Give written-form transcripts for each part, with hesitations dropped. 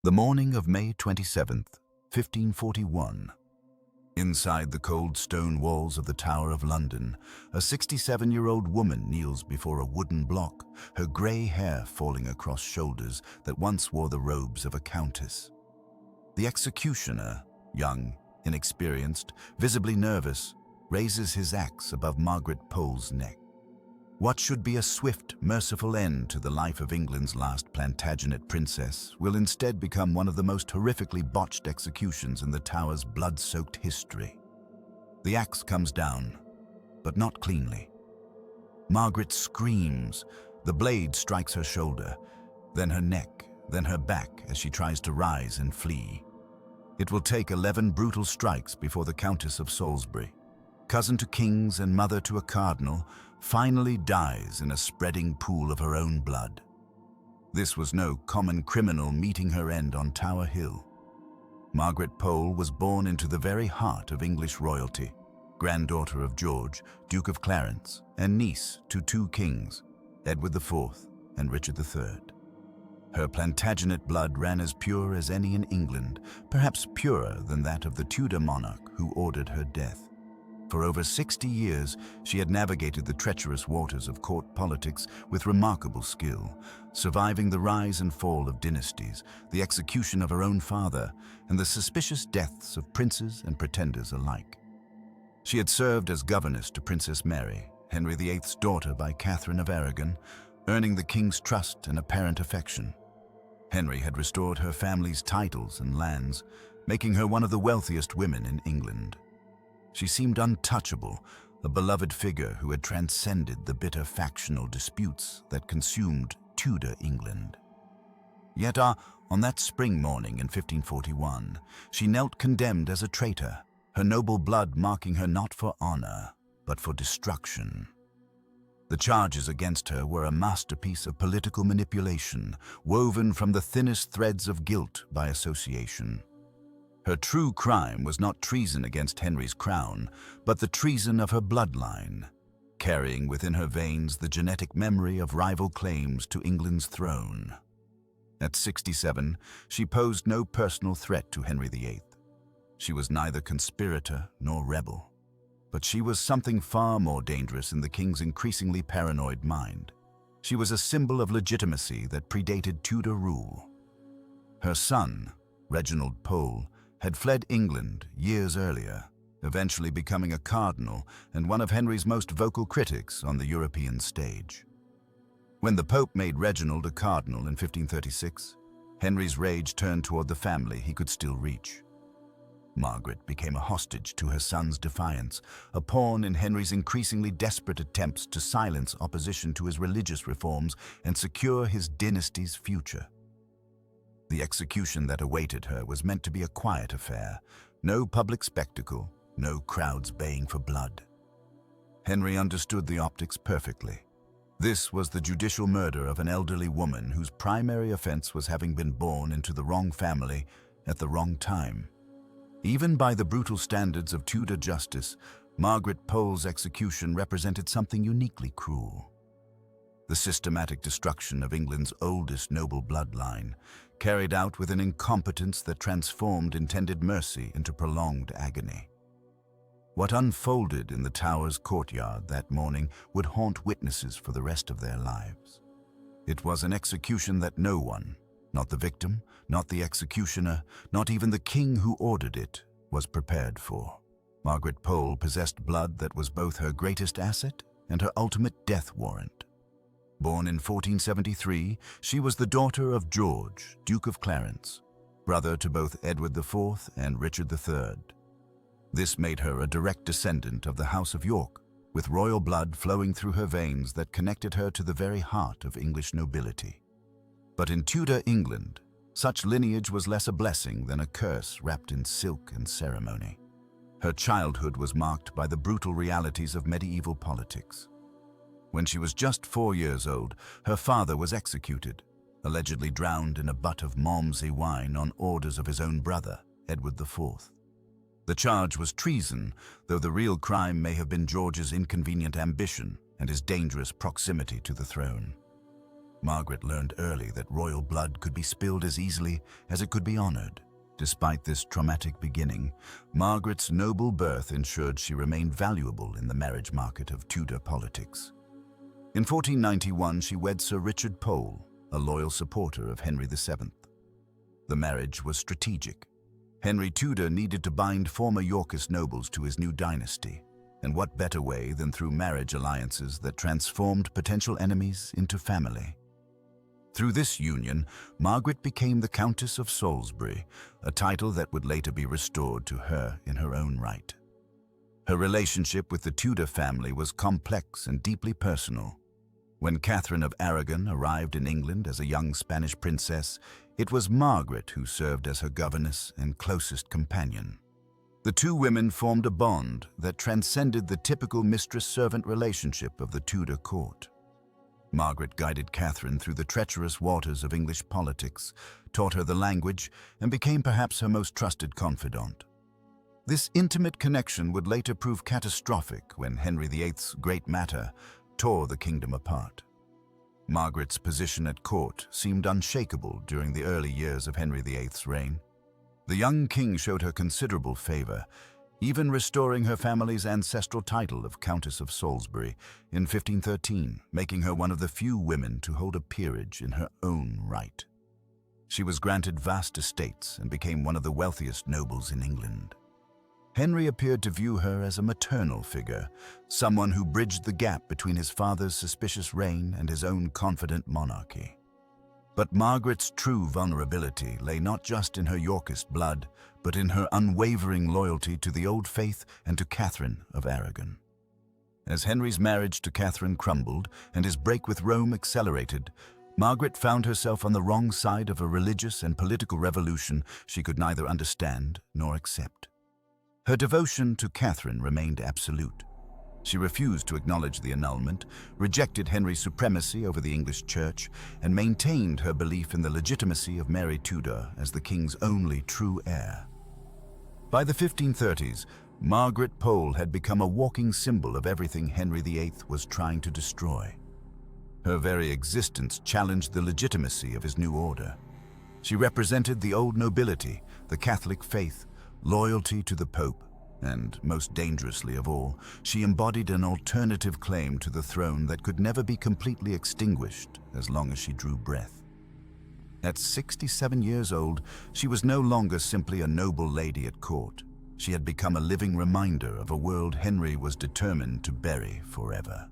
The morning of May 27th, 1541. Inside the cold stone walls of the Tower of London, a 67-year-old woman kneels before a wooden block, her grey hair falling across shoulders that once wore the robes of a countess. The executioner, young, inexperienced, visibly nervous, raises his axe above Margaret Pole's neck. What should be a swift, merciful end to the life of England's last Plantagenet princess will instead become one of the most horrifically botched executions in the Tower's blood-soaked history. The axe comes down, but not cleanly. Margaret screams. The blade strikes her shoulder, then her neck, then her back as she tries to rise and flee. It will take 11 brutal strikes before the Countess of Salisbury, cousin to kings and mother to a cardinal, finally dies in a spreading pool of her own blood. This was no common criminal meeting her end on Tower Hill. Margaret Pole was born into the very heart of English royalty, granddaughter of George, Duke of Clarence, and niece to two kings, Edward IV and Richard III. Her Plantagenet blood ran as pure as any in England, perhaps purer than that of the Tudor monarch who ordered her death. For over 60 years, she had navigated the treacherous waters of court politics with remarkable skill, surviving the rise and fall of dynasties, the execution of her own father, and the suspicious deaths of princes and pretenders alike. She had served as governess to Princess Mary, Henry VIII's daughter by Catherine of Aragon, earning the king's trust and apparent affection. Henry had restored her family's titles and lands, making her one of the wealthiest women in England. She seemed untouchable, a beloved figure who had transcended the bitter factional disputes that consumed Tudor England. Yet on that spring morning in 1541, she knelt condemned as a traitor, her noble blood marking her not for honor, but for destruction. The charges against her were a masterpiece of political manipulation, woven from the thinnest threads of guilt by association. Her true crime was not treason against Henry's crown, but the treason of her bloodline, carrying within her veins the genetic memory of rival claims to England's throne. At 67, she posed no personal threat to Henry VIII. She was neither conspirator nor rebel, but she was something far more dangerous in the king's increasingly paranoid mind. She was a symbol of legitimacy that predated Tudor rule. Her son, Reginald Pole, had fled England years earlier, eventually becoming a cardinal and one of Henry's most vocal critics on the European stage. When the Pope made Reginald a cardinal in 1536, Henry's rage turned toward the family he could still reach. Margaret became a hostage to her son's defiance, a pawn in Henry's increasingly desperate attempts to silence opposition to his religious reforms and secure his dynasty's future. The execution that awaited her was meant to be a quiet affair, no public spectacle, no crowds baying for blood. Henry understood the optics perfectly. This was the judicial murder of an elderly woman whose primary offense was having been born into the wrong family at the wrong time. Even by the brutal standards of Tudor justice, Margaret Pole's execution represented something uniquely cruel. The systematic destruction of England's oldest noble bloodline, carried out with an incompetence that transformed intended mercy into prolonged agony. What unfolded in the Tower's courtyard that morning would haunt witnesses for the rest of their lives. It was an execution that no one, not the victim, not the executioner, not even the king who ordered it, was prepared for. Margaret Pole possessed blood that was both her greatest asset and her ultimate death warrant. Born in 1473, she was the daughter of George, Duke of Clarence, brother to both Edward IV and Richard III. This made her a direct descendant of the House of York, with royal blood flowing through her veins that connected her to the very heart of English nobility. But in Tudor England, such lineage was less a blessing than a curse wrapped in silk and ceremony. Her childhood was marked by the brutal realities of medieval politics. When she was just 4 years old, her father was executed, allegedly drowned in a butt of Malmsey wine on orders of his own brother, Edward IV. The charge was treason, though the real crime may have been George's inconvenient ambition and his dangerous proximity to the throne. Margaret learned early that royal blood could be spilled as easily as it could be honored. Despite this traumatic beginning, Margaret's noble birth ensured she remained valuable in the marriage market of Tudor politics. In 1491, she wed Sir Richard Pole, a loyal supporter of Henry VII. The marriage was strategic. Henry Tudor needed to bind former Yorkist nobles to his new dynasty, and what better way than through marriage alliances that transformed potential enemies into family. Through this union, Margaret became the Countess of Salisbury, a title that would later be restored to her in her own right. Her relationship with the Tudor family was complex and deeply personal. When Catherine of Aragon arrived in England as a young Spanish princess, it was Margaret who served as her governess and closest companion. The two women formed a bond that transcended the typical mistress-servant relationship of the Tudor court. Margaret guided Catherine through the treacherous waters of English politics, taught her the language, and became perhaps her most trusted confidant. This intimate connection would later prove catastrophic when Henry VIII's great matter tore the kingdom apart. Margaret's position at court seemed unshakable during the early years of Henry VIII's reign. The young king showed her considerable favor, even restoring her family's ancestral title of Countess of Salisbury in 1513, making her one of the few women to hold a peerage in her own right. She was granted vast estates and became one of the wealthiest nobles in England. Henry appeared to view her as a maternal figure, someone who bridged the gap between his father's suspicious reign and his own confident monarchy. But Margaret's true vulnerability lay not just in her Yorkist blood, but in her unwavering loyalty to the old faith and to Catherine of Aragon. As Henry's marriage to Catherine crumbled and his break with Rome accelerated, Margaret found herself on the wrong side of a religious and political revolution she could neither understand nor accept. Her devotion to Catherine remained absolute. She refused to acknowledge the annulment, rejected Henry's supremacy over the English Church, and maintained her belief in the legitimacy of Mary Tudor as the king's only true heir. By the 1530s, Margaret Pole had become a walking symbol of everything Henry VIII was trying to destroy. Her very existence challenged the legitimacy of his new order. She represented the old nobility, the Catholic faith, loyalty to the Pope, and, most dangerously of all, she embodied an alternative claim to the throne that could never be completely extinguished as long as she drew breath. At 67 years old, she was no longer simply a noble lady at court. She had become a living reminder of a world Henry was determined to bury forever.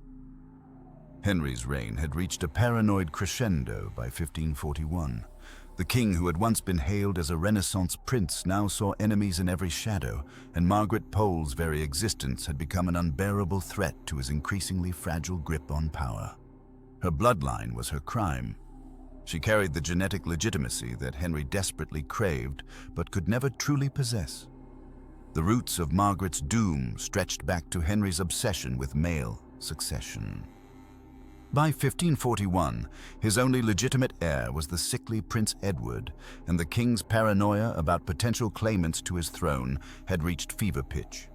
Henry's reign had reached a paranoid crescendo by 1541. The king, who had once been hailed as a Renaissance prince, now saw enemies in every shadow, and Margaret Pole's very existence had become an unbearable threat to his increasingly fragile grip on power. Her bloodline was her crime. She carried the genetic legitimacy that Henry desperately craved but could never truly possess. The roots of Margaret's doom stretched back to Henry's obsession with male succession. By 1541, his only legitimate heir was the sickly Prince Edward, and the king's paranoia about potential claimants to his throne had reached fever pitch.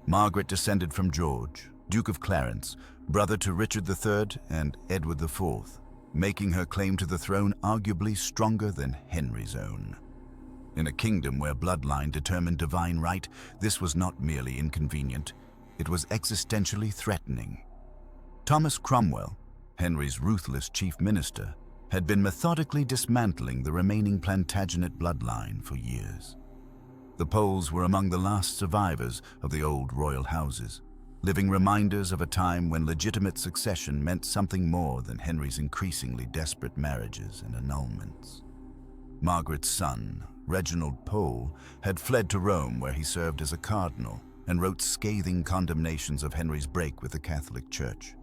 Margaret descended from George, Duke of Clarence, brother to Richard III and Edward IV, making her claim to the throne arguably stronger than Henry's own. In a kingdom where bloodline determined divine right, this was not merely inconvenient, it was existentially threatening. Thomas Cromwell, Henry's ruthless chief minister, had been methodically dismantling the remaining Plantagenet bloodline for years. The Poles were among the last survivors of the old royal houses, living reminders of a time when legitimate succession meant something more than Henry's increasingly desperate marriages and annulments. Margaret's son, Reginald Pole, had fled to Rome, where he served as a cardinal and wrote scathing condemnations of Henry's break with the Catholic Church.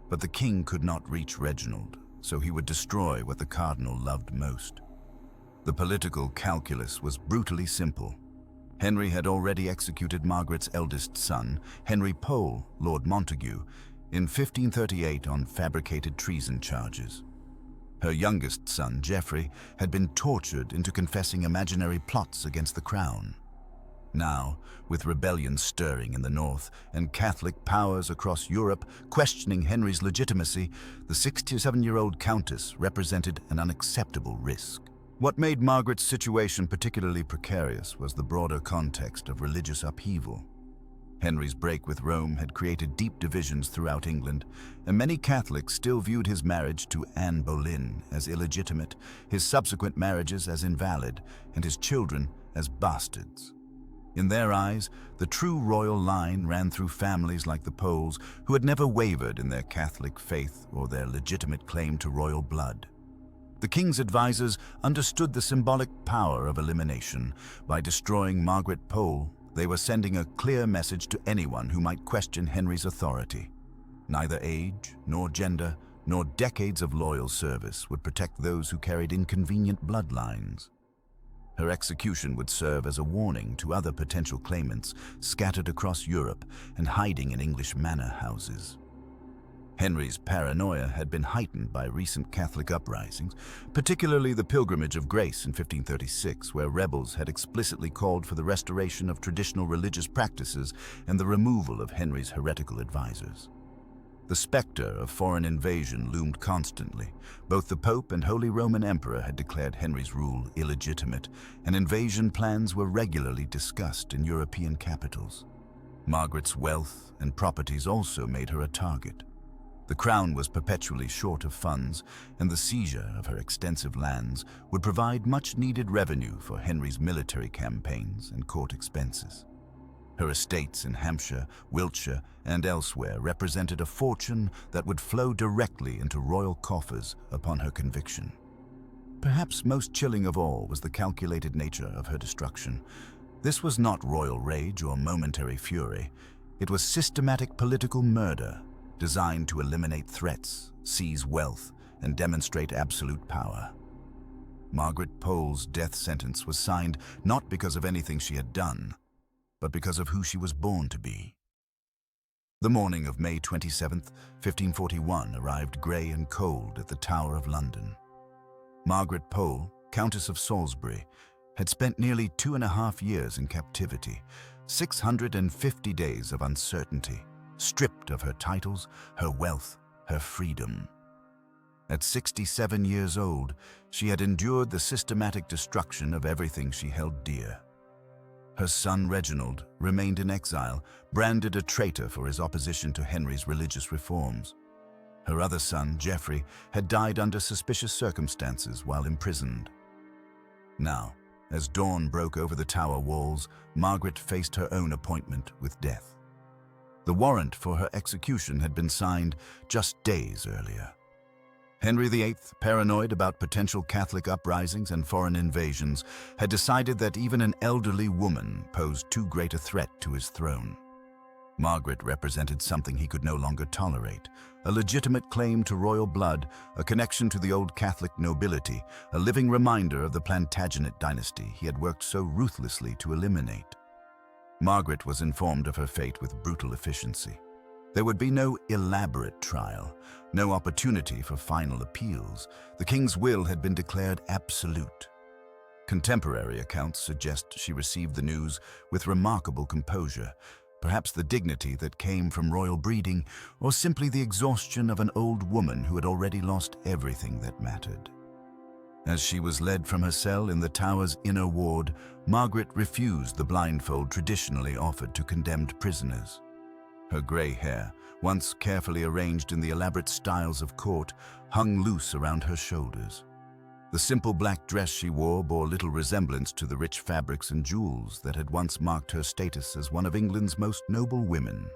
But the king could not reach Reginald, so he would destroy what the cardinal loved most. The political calculus was brutally simple. Henry had already executed Margaret's eldest son, Henry Pole, Lord Montague, in 1538 on fabricated treason charges. Her youngest son, Geoffrey, had been tortured into confessing imaginary plots against the crown. Now, with rebellion stirring in the north and Catholic powers across Europe questioning Henry's legitimacy, the 67-year-old countess represented an unacceptable risk. What made Margaret's situation particularly precarious was the broader context of religious upheaval. Henry's break with Rome had created deep divisions throughout England, and many Catholics still viewed his marriage to Anne Boleyn as illegitimate, his subsequent marriages as invalid, and his children as bastards. In their eyes, the true royal line ran through families like the Poles, who had never wavered in their Catholic faith or their legitimate claim to royal blood. The king's advisors understood the symbolic power of elimination. By destroying Margaret Pole, they were sending a clear message to anyone who might question Henry's authority. Neither age, nor gender, nor decades of loyal service would protect those who carried inconvenient bloodlines. Her execution would serve as a warning to other potential claimants scattered across Europe and hiding in English manor houses. Henry's paranoia had been heightened by recent Catholic uprisings, particularly the Pilgrimage of Grace in 1536, where rebels had explicitly called for the restoration of traditional religious practices and the removal of Henry's heretical advisors. The specter of foreign invasion loomed constantly. Both the Pope and Holy Roman Emperor had declared Henry's rule illegitimate, and invasion plans were regularly discussed in European capitals. Margaret's wealth and properties also made her a target. The crown was perpetually short of funds, and the seizure of her extensive lands would provide much-needed revenue for Henry's military campaigns and court expenses. Her estates in Hampshire, Wiltshire, and elsewhere represented a fortune that would flow directly into royal coffers upon her conviction. Perhaps most chilling of all was the calculated nature of her destruction. This was not royal rage or momentary fury. It was systematic political murder, designed to eliminate threats, seize wealth, and demonstrate absolute power. Margaret Pole's death sentence was signed not because of anything she had done, but because of who she was born to be. The morning of May 27, 1541, arrived grey and cold at the Tower of London. Margaret Pole, Countess of Salisbury, had spent nearly 2.5 years in captivity, 650 days of uncertainty, stripped of her titles, her wealth, her freedom. At 67 years old, she had endured the systematic destruction of everything she held dear. Her son Reginald remained in exile, branded a traitor for his opposition to Henry's religious reforms. Her other son, Geoffrey, had died under suspicious circumstances while imprisoned. Now, as dawn broke over the tower walls, Margaret faced her own appointment with death. The warrant for her execution had been signed just days earlier. Henry VIII, paranoid about potential Catholic uprisings and foreign invasions, had decided that even an elderly woman posed too great a threat to his throne. Margaret represented something he could no longer tolerate, a legitimate claim to royal blood, a connection to the old Catholic nobility, a living reminder of the Plantagenet dynasty he had worked so ruthlessly to eliminate. Margaret was informed of her fate with brutal efficiency. There would be no elaborate trial, no opportunity for final appeals. The king's will had been declared absolute. Contemporary accounts suggest she received the news with remarkable composure, perhaps the dignity that came from royal breeding, or simply the exhaustion of an old woman who had already lost everything that mattered. As she was led from her cell in the tower's inner ward, Margaret refused the blindfold traditionally offered to condemned prisoners. Her grey hair, once carefully arranged in the elaborate styles of court, hung loose around her shoulders. The simple black dress she wore bore little resemblance to the rich fabrics and jewels that had once marked her status as one of England's most noble women.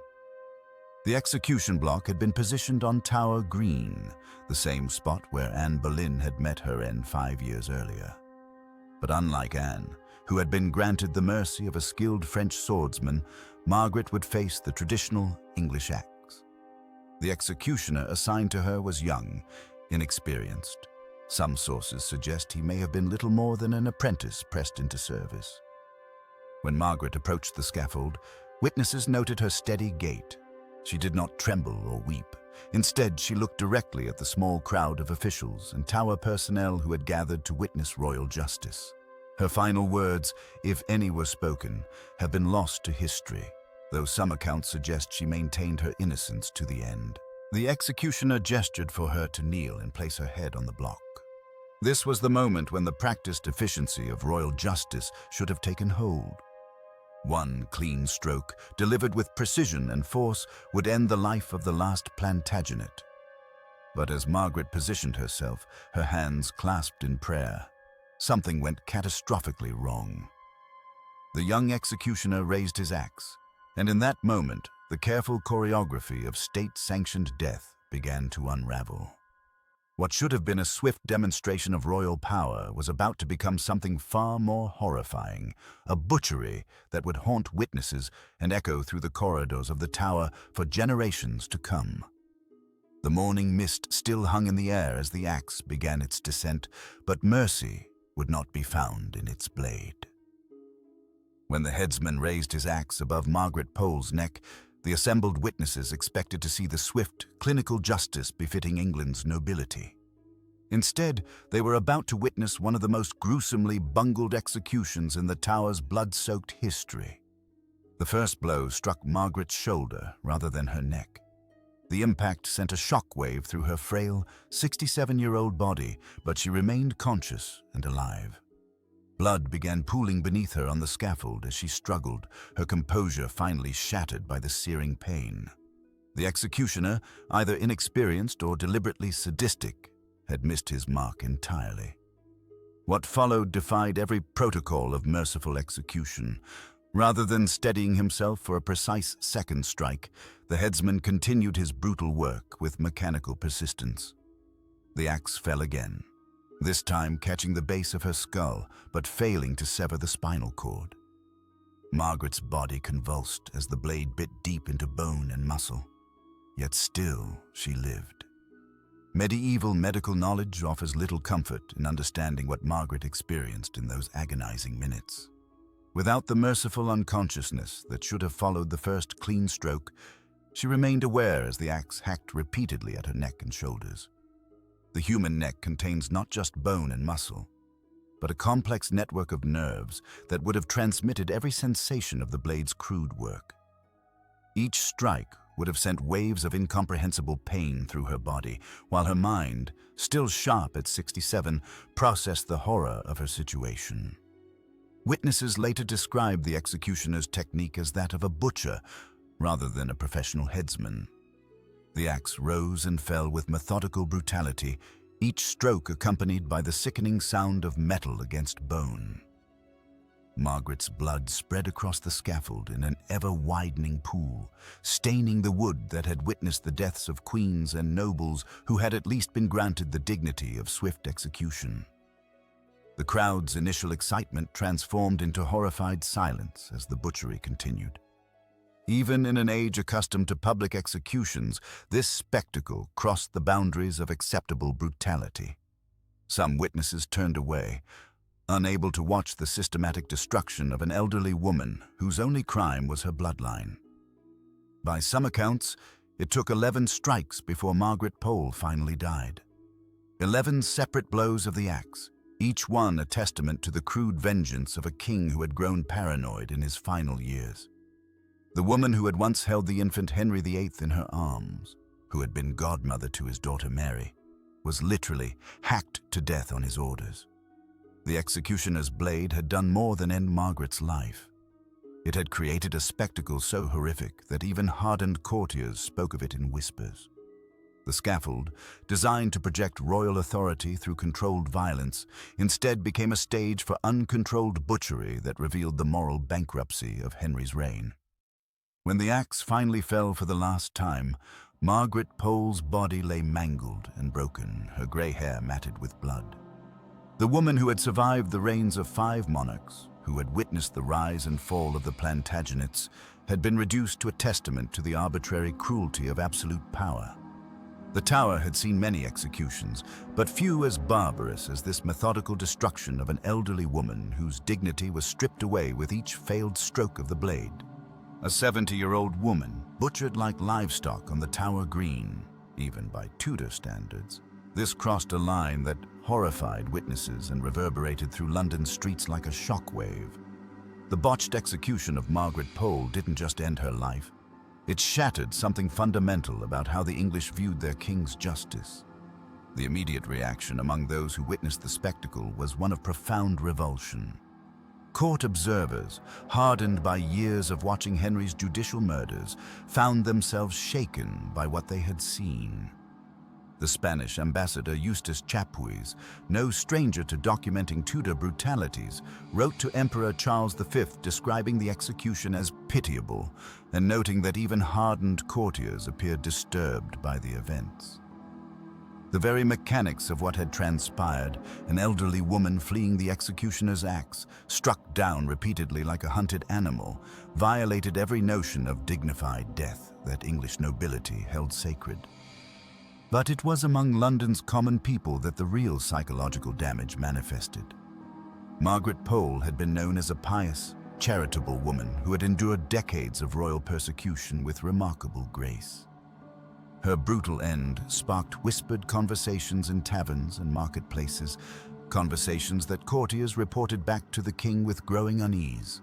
The execution block had been positioned on Tower Green, the same spot where Anne Boleyn had met her end 5 years earlier. But unlike Anne, who had been granted the mercy of a skilled French swordsman, Margaret would face the traditional English axe. The executioner assigned to her was young, inexperienced. Some sources suggest he may have been little more than an apprentice pressed into service. When Margaret approached the scaffold, witnesses noted her steady gait. She did not tremble or weep. Instead, she looked directly at the small crowd of officials and tower personnel who had gathered to witness royal justice. Her final words, if any were spoken, have been lost to history, though some accounts suggest she maintained her innocence to the end. The executioner gestured for her to kneel and place her head on the block. This was the moment when the practiced efficiency of royal justice should have taken hold. One clean stroke, delivered with precision and force, would end the life of the last Plantagenet. But as Margaret positioned herself, her hands clasped in prayer, something went catastrophically wrong. The young executioner raised his axe, and in that moment, the careful choreography of state-sanctioned death began to unravel. What should have been a swift demonstration of royal power was about to become something far more horrifying, a butchery that would haunt witnesses and echo through the corridors of the tower for generations to come. The morning mist still hung in the air as the axe began its descent, but mercy would not be found in its blade. When the headsman raised his axe above Margaret Pole's neck, the assembled witnesses expected to see the swift, clinical justice befitting England's nobility. Instead, they were about to witness one of the most gruesomely bungled executions in the Tower's blood-soaked history. The first blow struck Margaret's shoulder rather than her neck. The impact sent a shockwave through her frail, 67-year-old body, but she remained conscious and alive. Blood began pooling beneath her on the scaffold as she struggled, her composure finally shattered by the searing pain. The executioner, either inexperienced or deliberately sadistic, had missed his mark entirely. What followed defied every protocol of merciful execution. Rather than steadying himself for a precise second strike, the headsman continued his brutal work with mechanical persistence. The axe fell again, this time catching the base of her skull, but failing to sever the spinal cord. Margaret's body convulsed as the blade bit deep into bone and muscle. Yet still she lived. Medieval medical knowledge offers little comfort in understanding what Margaret experienced in those agonizing minutes. Without the merciful unconsciousness that should have followed the first clean stroke, she remained aware as the axe hacked repeatedly at her neck and shoulders. The human neck contains not just bone and muscle, but a complex network of nerves that would have transmitted every sensation of the blade's crude work. Each strike would have sent waves of incomprehensible pain through her body, while her mind, still sharp at 67, processed the horror of her situation. Witnesses later described the executioner's technique as that of a butcher, rather than a professional headsman. The axe rose and fell with methodical brutality, each stroke accompanied by the sickening sound of metal against bone. Margaret's blood spread across the scaffold in an ever-widening pool, staining the wood that had witnessed the deaths of queens and nobles who had at least been granted the dignity of swift execution. The crowd's initial excitement transformed into horrified silence as the butchery continued. Even in an age accustomed to public executions, this spectacle crossed the boundaries of acceptable brutality. Some witnesses turned away, unable to watch the systematic destruction of an elderly woman whose only crime was her bloodline. By some accounts, it took 11 strikes before Margaret Pole finally died. 11 separate blows of the axe, each one a testament to the crude vengeance of a king who had grown paranoid in his final years. The woman who had once held the infant Henry VIII in her arms, who had been godmother to his daughter Mary, was literally hacked to death on his orders. The executioner's blade had done more than end Margaret's life. It had created a spectacle so horrific that even hardened courtiers spoke of it in whispers. The scaffold, designed to project royal authority through controlled violence, instead became a stage for uncontrolled butchery that revealed the moral bankruptcy of Henry's reign. When the axe finally fell for the last time, Margaret Pole's body lay mangled and broken, her grey hair matted with blood. The woman who had survived the reigns of 5 monarchs, who had witnessed the rise and fall of the Plantagenets, had been reduced to a testament to the arbitrary cruelty of absolute power. The Tower had seen many executions, but few as barbarous as this methodical destruction of an elderly woman whose dignity was stripped away with each failed stroke of the blade. A 70-year-old woman, butchered like livestock on the Tower Green, even by Tudor standards. This crossed a line that, horrified witnesses and reverberated through London streets like a shockwave. The botched execution of Margaret Pole didn't just end her life. It shattered something fundamental about how the English viewed their king's justice. The immediate reaction among those who witnessed the spectacle was one of profound revulsion. Court observers, hardened by years of watching Henry's judicial murders, found themselves shaken by what they had seen. The Spanish ambassador Eustace Chapuis, no stranger to documenting Tudor brutalities, wrote to Emperor Charles V describing the execution as pitiable and noting that even hardened courtiers appeared disturbed by the events. The very mechanics of what had transpired, an elderly woman fleeing the executioner's axe, struck down repeatedly like a hunted animal, violated every notion of dignified death that English nobility held sacred. But it was among London's common people that the real psychological damage manifested. Margaret Pole had been known as a pious, charitable woman who had endured decades of royal persecution with remarkable grace. Her brutal end sparked whispered conversations in taverns and marketplaces, conversations that courtiers reported back to the king with growing unease.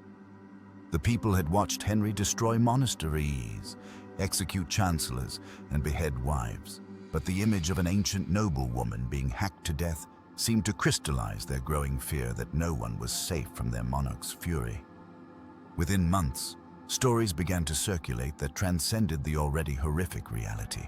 The people had watched Henry destroy monasteries, execute chancellors, and behead wives, but the image of an ancient noblewoman being hacked to death seemed to crystallize their growing fear that no one was safe from their monarch's fury. Within months, stories began to circulate that transcended the already horrific reality.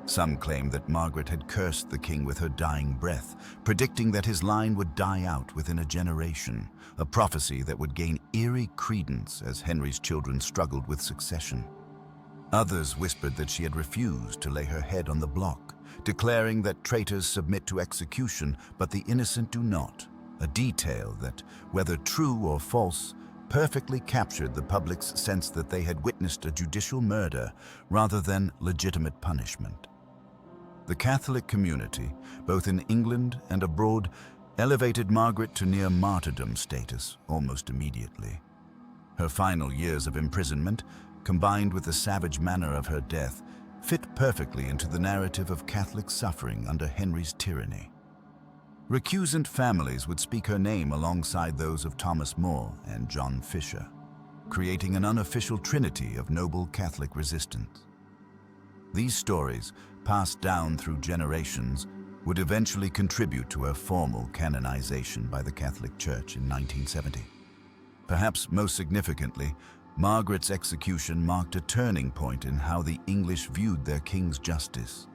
Some claimed that Margaret had cursed the king with her dying breath, predicting that his line would die out within a generation, a prophecy that would gain eerie credence as Henry's children struggled with succession. Others whispered that she had refused to lay her head on the block, declaring that traitors submit to execution but the innocent do not, a detail that, whether true or false, perfectly captured the public's sense that they had witnessed a judicial murder rather than legitimate punishment. The Catholic community, both in England and abroad, elevated Margaret to near martyrdom status almost immediately. Her final years of imprisonment, combined with the savage manner of her death, fit perfectly into the narrative of Catholic suffering under Henry's tyranny. Recusant families would speak her name alongside those of Thomas More and John Fisher, creating an unofficial trinity of noble Catholic resistance. These stories, passed down through generations, would eventually contribute to her formal canonization by the Catholic Church in 1970. Perhaps most significantly, Margaret's execution marked a turning point in how the English viewed their king's justice.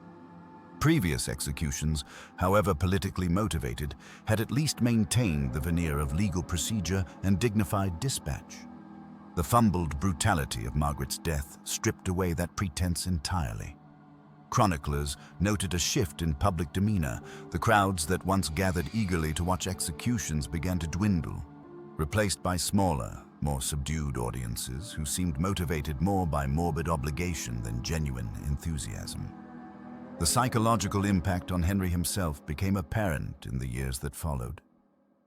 Previous executions, however politically motivated, had at least maintained the veneer of legal procedure and dignified dispatch. The fumbled brutality of Margaret's death stripped away that pretense entirely. Chroniclers noted a shift in public demeanor. The crowds that once gathered eagerly to watch executions began to dwindle, replaced by smaller, more subdued audiences who seemed motivated more by morbid obligation than genuine enthusiasm. The psychological impact on Henry himself became apparent in the years that followed.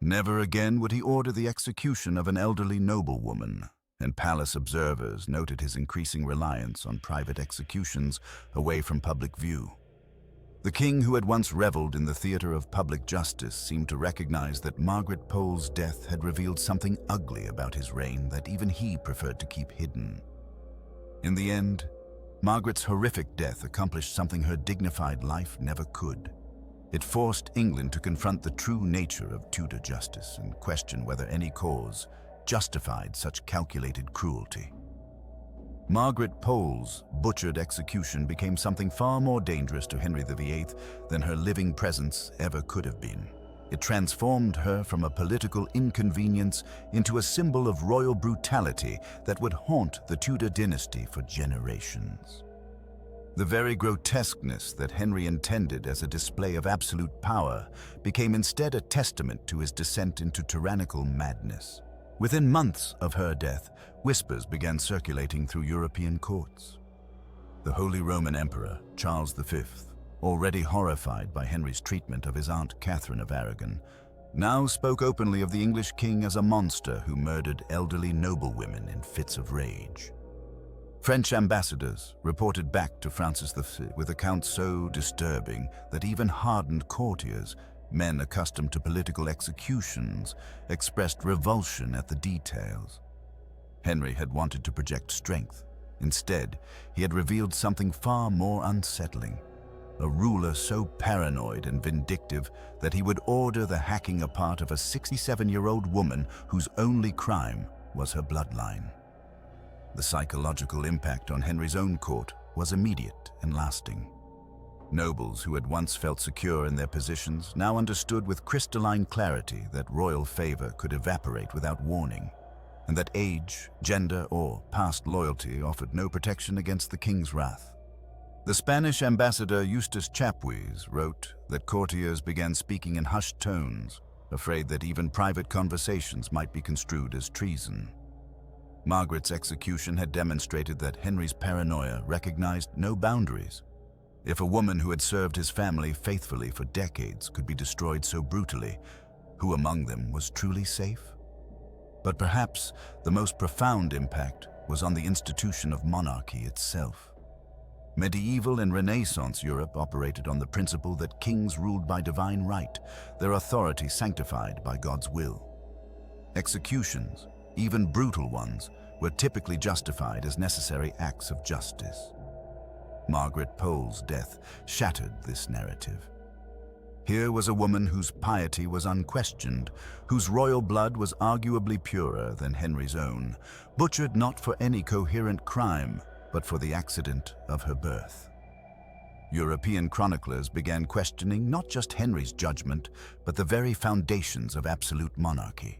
Never again would he order the execution of an elderly noblewoman, and palace observers noted his increasing reliance on private executions away from public view. The king, who had once reveled in the theater of public justice, seemed to recognize that Margaret Pole's death had revealed something ugly about his reign that even he preferred to keep hidden. In the end, Margaret's horrific death accomplished something her dignified life never could. It forced England to confront the true nature of Tudor justice and question whether any cause justified such calculated cruelty. Margaret Pole's butchered execution became something far more dangerous to Henry VIII than her living presence ever could have been. It transformed her from a political inconvenience into a symbol of royal brutality that would haunt the Tudor dynasty for generations. The very grotesqueness that Henry intended as a display of absolute power became instead a testament to his descent into tyrannical madness. Within months of her death, whispers began circulating through European courts. The Holy Roman Emperor, Charles V, already horrified by Henry's treatment of his Aunt Catherine of Aragon, now spoke openly of the English king as a monster who murdered elderly noblewomen in fits of rage. French ambassadors reported back to Francis V with accounts so disturbing that even hardened courtiers Men accustomed to political executions expressed revulsion at the details. Henry had wanted to project strength. Instead, he had revealed something far more unsettling. A ruler so paranoid and vindictive that he would order the hacking apart of a 67-year-old woman whose only crime was her bloodline. The psychological impact on Henry's own court was immediate and lasting. Nobles who had once felt secure in their positions now understood with crystalline clarity that royal favor could evaporate without warning, and that age, gender, or past loyalty offered no protection against the king's wrath. The Spanish ambassador Eustace Chapuis wrote that courtiers began speaking in hushed tones, afraid that even private conversations might be construed as treason. Margaret's execution had demonstrated that Henry's paranoia recognized no boundaries. If a woman who had served his family faithfully for decades could be destroyed so brutally, who among them was truly safe? But perhaps the most profound impact was on the institution of monarchy itself. Medieval and Renaissance Europe operated on the principle that kings ruled by divine right, their authority sanctified by God's will. Executions, even brutal ones, were typically justified as necessary acts of justice. Margaret Pole's death shattered this narrative. Here was a woman whose piety was unquestioned, whose royal blood was arguably purer than Henry's own, butchered not for any coherent crime, but for the accident of her birth. European chroniclers began questioning not just Henry's judgment, but the very foundations of absolute monarchy.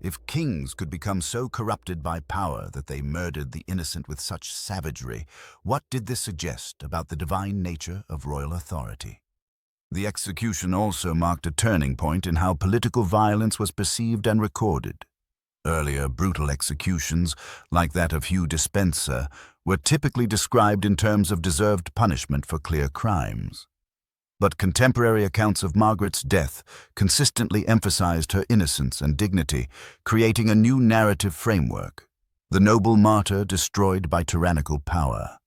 If kings could become so corrupted by power that they murdered the innocent with such savagery, what did this suggest about the divine nature of royal authority? The execution also marked a turning point in how political violence was perceived and recorded. Earlier brutal executions, like that of Hugh Despenser, were typically described in terms of deserved punishment for clear crimes. But contemporary accounts of Margaret's death consistently emphasized her innocence and dignity, creating a new narrative framework: the noble martyr destroyed by tyrannical power.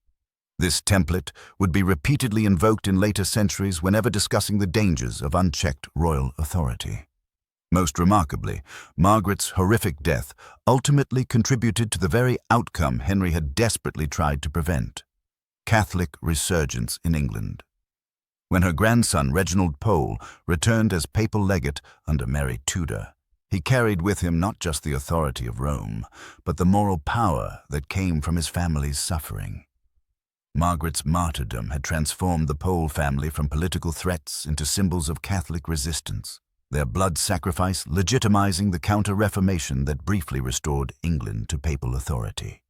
This template would be repeatedly invoked in later centuries whenever discussing the dangers of unchecked royal authority. Most remarkably, Margaret's horrific death ultimately contributed to the very outcome Henry had desperately tried to prevent: Catholic resurgence in England. When her grandson Reginald Pole returned as papal legate under Mary Tudor, he carried with him not just the authority of Rome, but the moral power that came from his family's suffering. Margaret's martyrdom had transformed the Pole family from political threats into symbols of Catholic resistance, their blood sacrifice legitimizing the counter-reformation that briefly restored England to papal authority.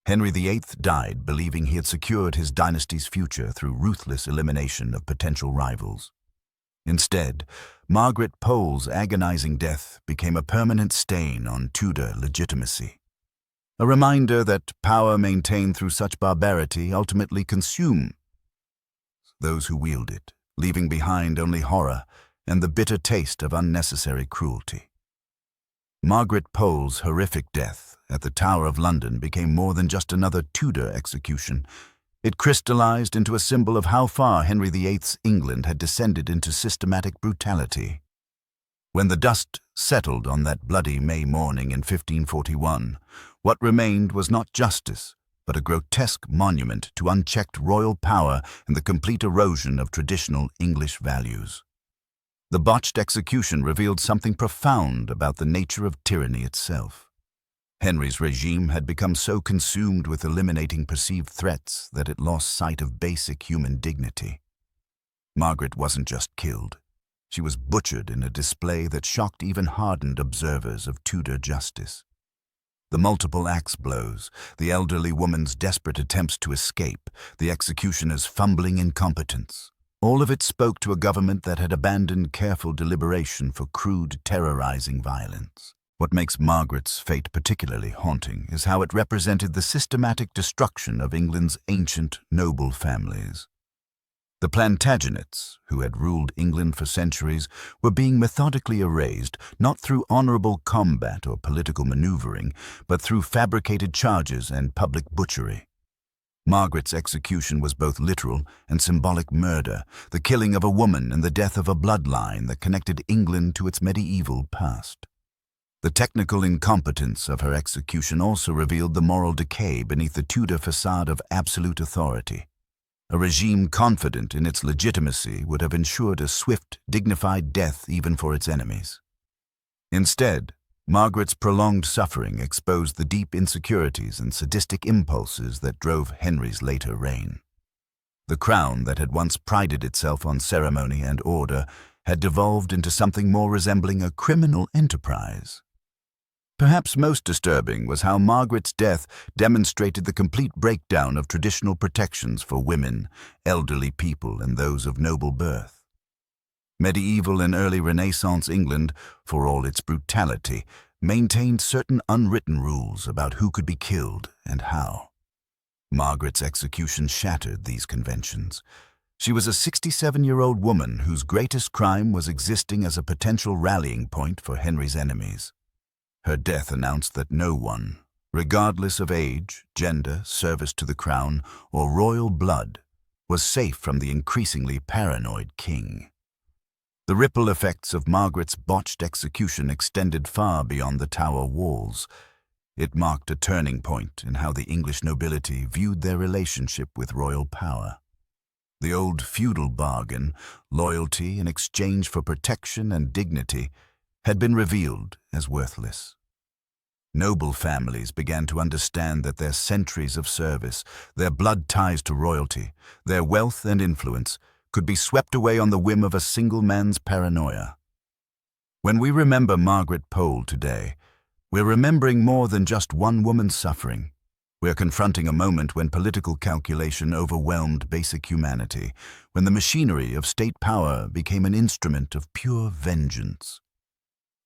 Henry VIII died believing he had secured his dynasty's future through ruthless elimination of potential rivals. Instead, Margaret Pole's agonizing death became a permanent stain on Tudor legitimacy. A reminder that power maintained through such barbarity ultimately consumed those who wield it, leaving behind only horror and the bitter taste of unnecessary cruelty. Margaret Pole's horrific death at the Tower of London became more than just another Tudor execution. It crystallized into a symbol of how far Henry VIII's England had descended into systematic brutality. When the dust settled on that bloody May morning in 1541, what remained was not justice, but a grotesque monument to unchecked royal power and the complete erosion of traditional English values. The botched execution revealed something profound about the nature of tyranny itself. Henry's regime had become so consumed with eliminating perceived threats that it lost sight of basic human dignity. Margaret wasn't just killed. She was butchered in a display that shocked even hardened observers of Tudor justice. The multiple axe blows, the elderly woman's desperate attempts to escape, the executioner's fumbling incompetence, all of it spoke to a government that had abandoned careful deliberation for crude, terrorizing violence. What makes Margaret's fate particularly haunting is how it represented the systematic destruction of England's ancient noble families. The Plantagenets, who had ruled England for centuries, were being methodically erased, not through honorable combat or political maneuvering, but through fabricated charges and public butchery. Margaret's execution was both literal and symbolic murder, the killing of a woman and the death of a bloodline that connected England to its medieval past. The technical incompetence of her execution also revealed the moral decay beneath the Tudor facade of absolute authority. A regime confident in its legitimacy would have ensured a swift, dignified death even for its enemies. Instead, Margaret's prolonged suffering exposed the deep insecurities and sadistic impulses that drove Henry's later reign. The crown that had once prided itself on ceremony and order had devolved into something more resembling a criminal enterprise. Perhaps most disturbing was how Margaret's death demonstrated the complete breakdown of traditional protections for women, elderly people, and those of noble birth. Medieval and early Renaissance England, for all its brutality, maintained certain unwritten rules about who could be killed and how. Margaret's execution shattered these conventions. She was a 67-year-old woman whose greatest crime was existing as a potential rallying point for Henry's enemies. Her death announced that no one, regardless of age, gender, service to the crown, or royal blood, was safe from the increasingly paranoid king. The ripple effects of Margaret's botched execution extended far beyond the Tower walls. It marked a turning point in how the English nobility viewed their relationship with royal power. The old feudal bargain, loyalty in exchange for protection and dignity, had been revealed as worthless. Noble families began to understand that their centuries of service, their blood ties to royalty, their wealth and influence could be swept away on the whim of a single man's paranoia. When we remember Margaret Pole today, we're remembering more than just one woman's suffering. We're confronting a moment when political calculation overwhelmed basic humanity, when the machinery of state power became an instrument of pure vengeance.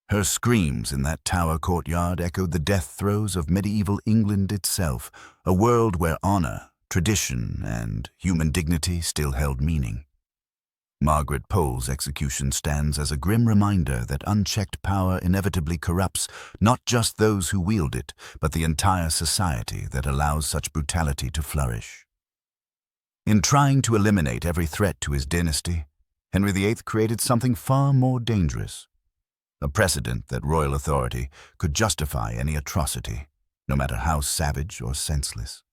Her screams in that Tower courtyard echoed the death throes of medieval England itself, a world where honor, tradition, and human dignity still held meaning. Margaret Pole's execution stands as a grim reminder that unchecked power inevitably corrupts not just those who wield it, but the entire society that allows such brutality to flourish. In trying to eliminate every threat to his dynasty, Henry VIII created something far more dangerous. A precedent that royal authority could justify any atrocity, no matter how savage or senseless.